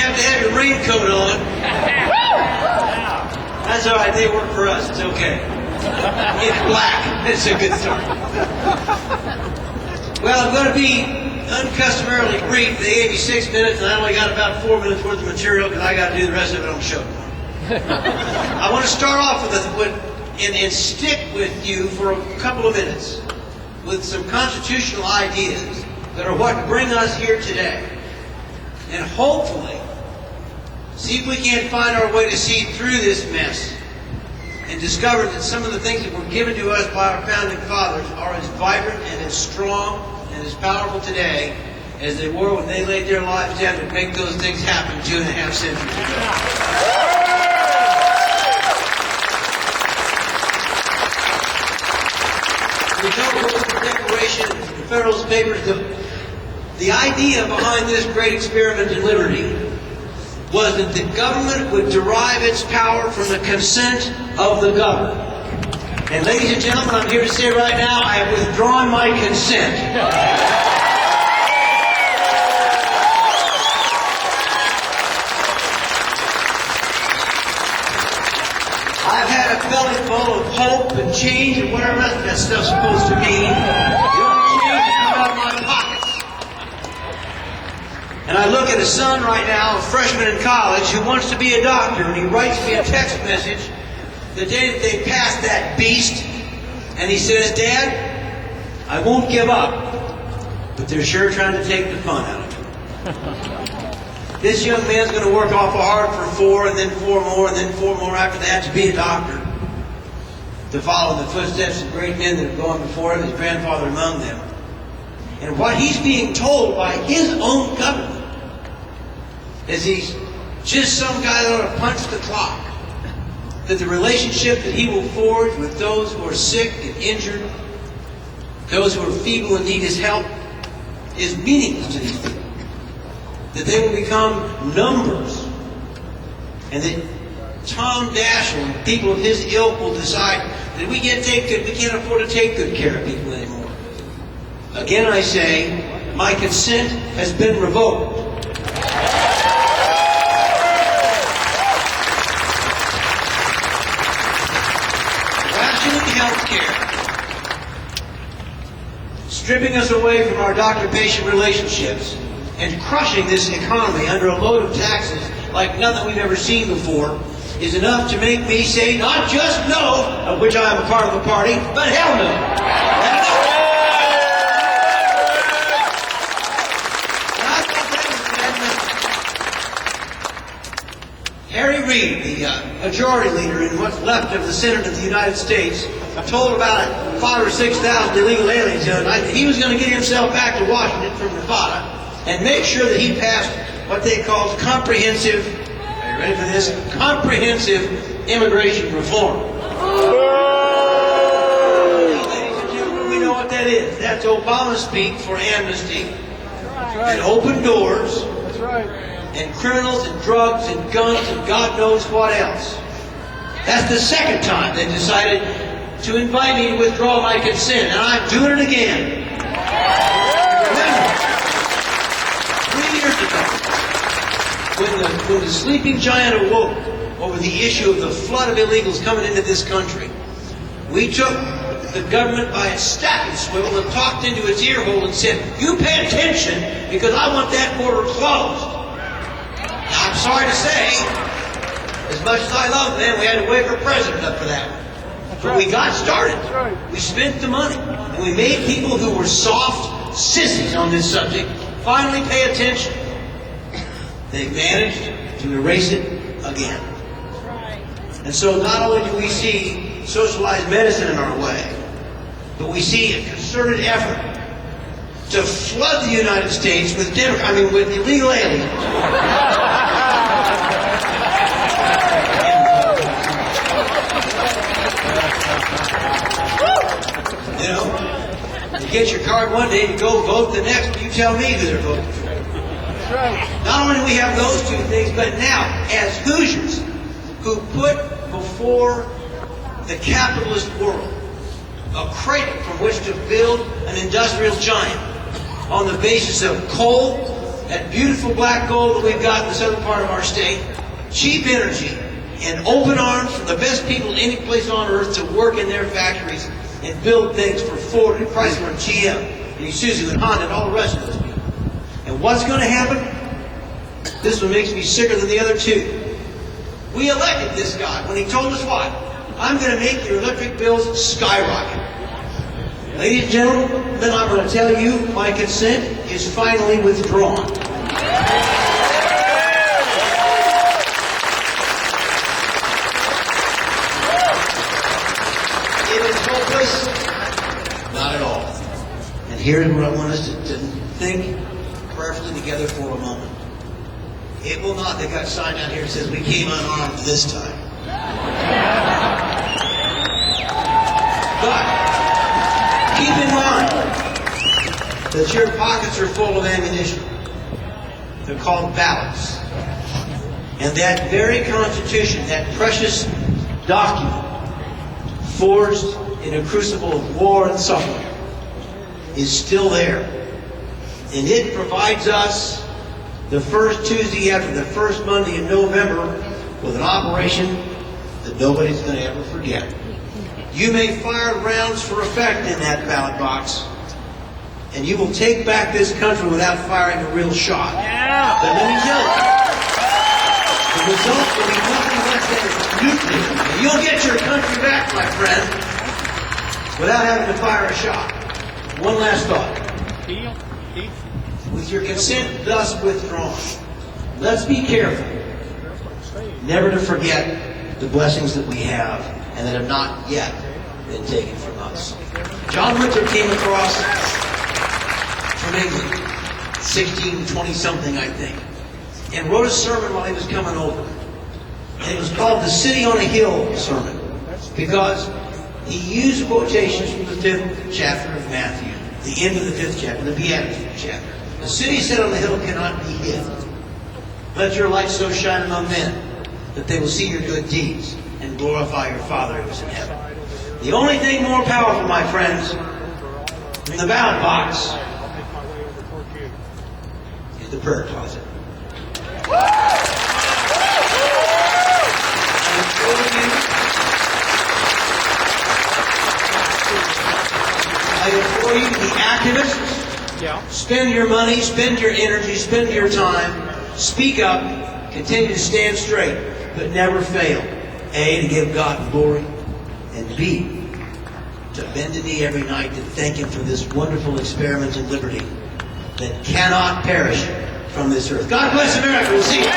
have to have your raincoat on. That's all right, they work for us, it's okay. It's black, it's a good start. Well, I'm going to be uncustomarily brief. They gave me 6 minutes, and I only got about 4 minutes worth of material because I got to do the rest of it on the show. I want to start off and stick with you for a couple of minutes with some constitutional ideas that are what bring us here today. And hopefully, see if we can't find our way to see through this mess and discover that some of the things that were given to us by our founding fathers are as vibrant and as strong and as powerful today as they were when they laid their lives down to make those things happen 2.5 centuries ago. We know from the Declaration, the Federalist Papers, the idea behind this great experiment in liberty was that the government would derive its power from the consent of the governed. And ladies and gentlemen, I'm here to say right now, I have withdrawn my consent. I've had a belly full of hope and change and whatever that stuff's supposed to mean. The only change is coming out of my pockets. And I look at a son right now, a freshman in college, who wants to be a doctor, and he writes me a text message the day that they passed that beast, and he says, "Dad, I won't give up, but they're sure trying to take the fun out of it." This young man's going to work awful hard for 4, and then 4 more, and then 4 more after that to be a doctor, to follow the footsteps of great men that have gone before him, his grandfather among them. And what he's being told by his own government is he's just some guy that ought to punch the clock. That the relationship that he will forge with those who are sick and injured, those who are feeble and need his help, is meaningless to these people. That they will become numbers. And that Tom Daschle and people of his ilk will decide that we can't afford to take good care of people anymore. Again, I say, my consent has been revoked. Rationing health care, stripping us away from our doctor-patient relationships, and crushing this economy under a load of taxes like nothing we've ever seen before, is enough to make me say not just no, of which I am a part of the party, but hell no. Harry Reid, the majority leader in what's left of the Senate of the United States, told about 5,000 or 6,000 illegal aliens the other night that he was going to get himself back to Washington from Nevada and make sure that he passed what they called comprehensive, are you ready for this? Comprehensive immigration reform. Now, ladies and gentlemen, we know what that is. That's Obama speak for amnesty and open doors. That's right. And criminals and drugs and guns and God knows what else. That's the second time they decided to invite me to withdraw my consent, and I'm doing it again. Remember, 3 years ago, when the sleeping giant awoke over the issue of the flood of illegals coming into this country, we took the government by its stacking swivel and talked into its ear hole and said, "You pay attention because I want that border closed." I'm sorry to say, as much as I love them, we had to wait for president up for that one. But we got started. We spent the money. And we made people who were soft sissies on this subject finally pay attention. They've managed to erase it again. And so not only do we see socialized medicine in our way, but we see a concerted effort to flood the United States with illegal aliens. You know, you get your card one day to go vote the next, but you tell me who they're voting for. That's right. Not only do we have those two things, but now, as Hoosiers, who put before the capitalist world a cradle from which to build an industrial giant on the basis of coal that beautiful black gold that we've got in the southern part of our state, cheap energy, and open arms from the best people any place on earth to work in their factories and build things for Ford and Chrysler and GM and Isuzu and Honda and all the rest of those people. And what's going to happen? This one makes me sicker than the other two. We elected this guy when he told us what? I'm going to make your electric bills skyrocket. Ladies and gentlemen, I'm going to tell you my consent is finally withdrawn. It is hopeless? Not at all. And here's what I want us to think prayerfully together for a moment. It will not. They got a sign down here that says we came unarmed this time. But keep in mind that your pockets are full of ammunition. They're called ballots. And that very Constitution, that precious document, forged in a crucible of war and suffering, is still there. And it provides us the first Tuesday after the first Monday in November with an operation that nobody's going to ever forget. You may fire rounds for effect in that ballot box, and you will take back this country without firing a real shot. Yeah. But let me tell you, the result will be nothing less than nuclear. And you'll get your country back, my friend, without having to fire a shot. One last thought. With your consent thus withdrawn, let's be careful never to forget the blessings that we have and that have not yet been taken from us. John Winter came across from England, 1620-something, I think, and wrote a sermon while he was coming over. And it was called the City on a Hill sermon, because he used quotations from the 5th chapter of Matthew, the end of the 5th chapter, the Beatitude chapter. The city set on the hill cannot be hid. Let your light so shine among men that they will see your good deeds and glorify your Father who is in heaven. The only thing more powerful, my friends, in the ballot box is the prayer closet. I implore you to be activists. Spend your money, spend your energy, spend your time. Speak up, continue to stand straight, but never fail. A, to give God glory, and B, to bend the knee every night to thank Him for this wonderful experiment in liberty that cannot perish from this earth. God bless America. We'll see you.